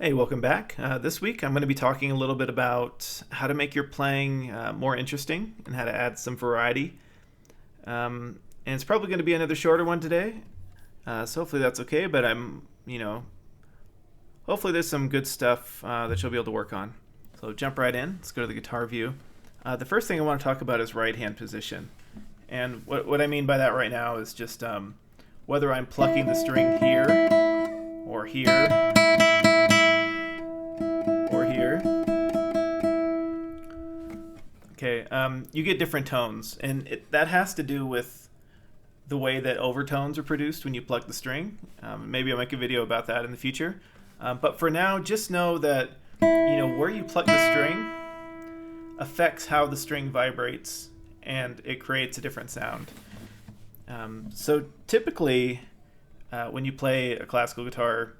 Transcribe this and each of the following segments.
Hey, welcome back. This week I'm going to be talking a little bit about how to make your playing more interesting and how to add some variety. And it's probably going to be another shorter one today, so hopefully that's okay. But hopefully there's some good stuff that you'll be able to work on. So jump right in. Let's go to the guitar view. The first thing I want to talk about is right hand position. And what I mean by that right now is just whether I'm plucking the string here or here or here. Okay, you get different tones, and that has to do with the way that overtones are produced when you pluck the string. Maybe I'll make a video about that in the future. But for now, just know that where you pluck the string affects how the string vibrates, and it creates a different sound. So typically, when you play a classical guitar,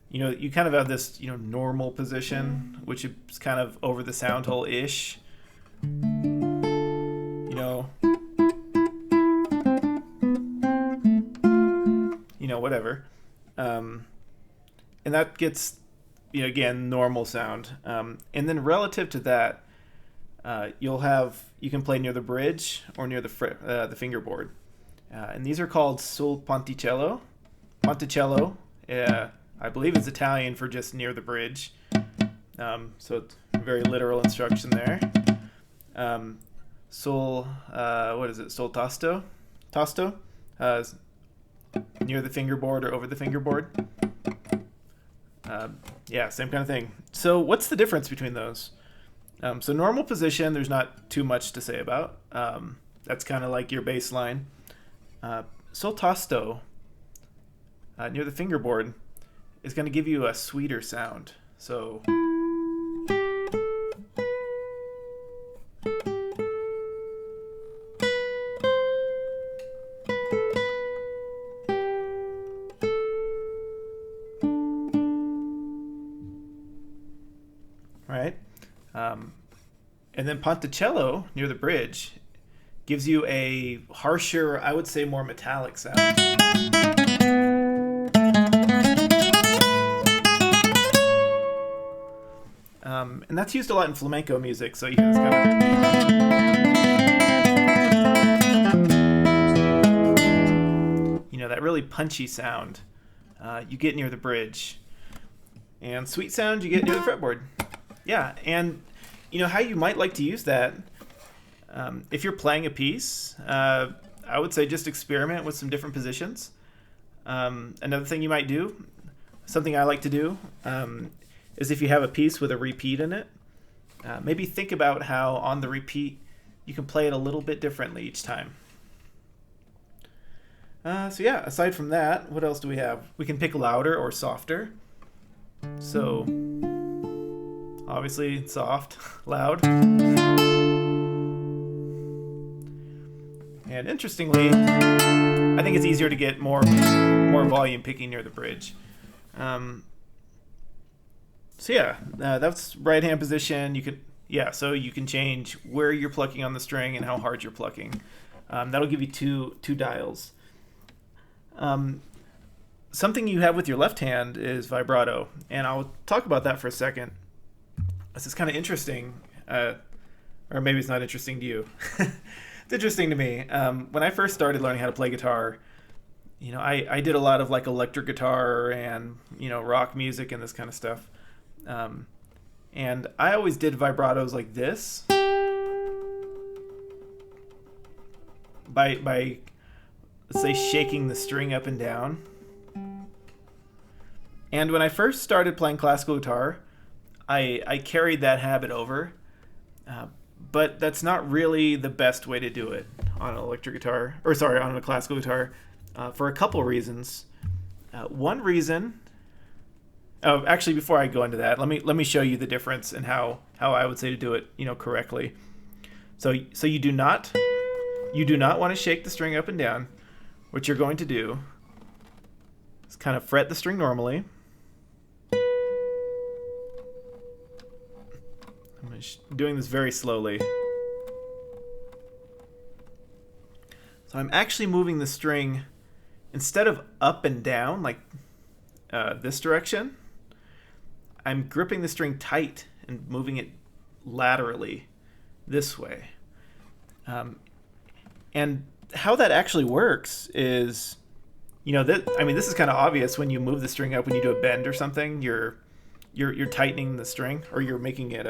you kind of have this, normal position, which is kind of over the sound hole-ish. Whatever. And that gets, again, normal sound. And then relative to that, you can play near the bridge or near the fingerboard. And these are called sul ponticello. Ponticello, I believe it's Italian for just near the bridge. So it's very literal instruction there. Sul tasto? Tasto? Near the fingerboard or over the fingerboard. Same kind of thing. So what's the difference between those? So normal position, there's not too much to say about. That's kind of like your baseline. Sul tasto, near the fingerboard, is going to give you a sweeter sound. So right? And then ponticello, near the bridge, gives you a harsher, I would say more metallic sound. And that's used a lot in flamenco music, so it's kind of, that really punchy sound you get near the bridge. And sweet sound you get near the fretboard. Yeah, and how you might like to use that, if you're playing a piece, I would say just experiment with some different positions. Another thing you might do, something I like to do, is if you have a piece with a repeat in it, maybe think about how on the repeat you can play it a little bit differently each time. Aside from that, what else do we have? We can pick louder or softer. So obviously soft, loud. And interestingly, I think it's easier to get more volume picking near the bridge. That's right hand position. So you can change where you're plucking on the string and how hard you're plucking. That'll give you two dials. Something you have with your left hand is vibrato, and I'll talk about that for a second. This is kind of interesting, or maybe it's not interesting to you. It's interesting to me. When I first started learning how to play guitar, I did a lot of like electric guitar and rock music and this kind of stuff. And I always did vibratos like this by let's say shaking the string up and down. And when I first started playing classical guitar, I carried that habit over, but that's not really the best way to do it on on a classical guitar, for a couple reasons. One reason. Oh, actually, before I go into that, let me show you the difference and how I would say to do it, correctly. So you do not want to shake the string up and down. What you're going to do is kind of fret the string normally. I'm doing this very slowly. So I'm actually moving the string instead of up and down like this direction. I'm gripping the string tight and moving it laterally this way. And how that actually works is, this is kind of obvious when you move the string up when you do a bend or something. You're tightening the string, or you're making it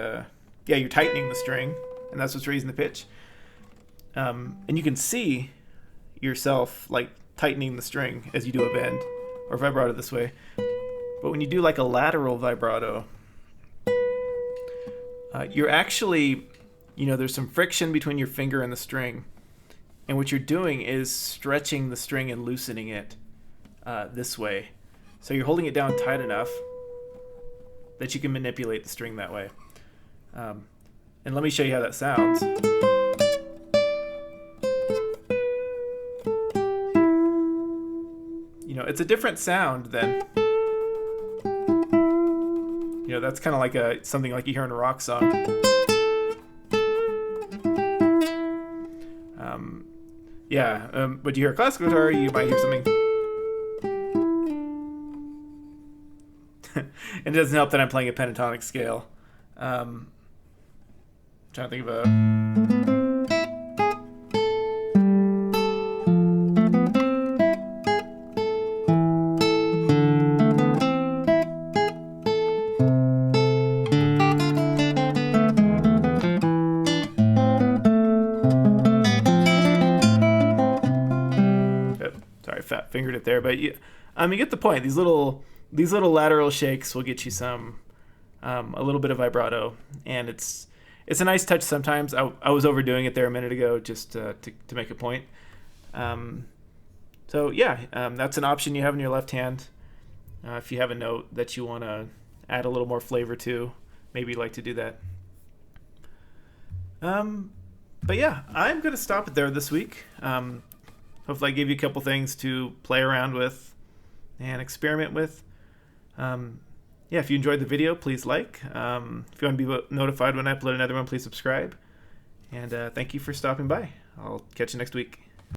you're tightening the string, and that's what's raising the pitch. And you can see yourself like tightening the string as you do a bend or vibrato this way. But when you do like a lateral vibrato, you're actually, there's some friction between your finger and the string. And what you're doing is stretching the string and loosening it this way. So you're holding it down tight enough that you can manipulate the string that way. And let me show you how that sounds. It's a different sound than, that's kind of like something like you hear in a rock song. But you hear a classical guitar, you might hear something. And it doesn't help that I'm playing a pentatonic scale. I'm trying to think of a... Fat fingered it there, but you get the point. These little lateral shakes will get you some a little bit of vibrato, and it's a nice touch sometimes. I was overdoing it there a minute ago just to make a point. That's an option you have in your left hand. If you have a note that you want to add a little more flavor to, maybe you'd like to do that. But yeah, I'm going to stop it there this week. Hopefully I gave you a couple things to play around with and experiment with. If you enjoyed the video, please like. If you want to be notified when I upload another one, please subscribe. And thank you for stopping by. I'll catch you next week.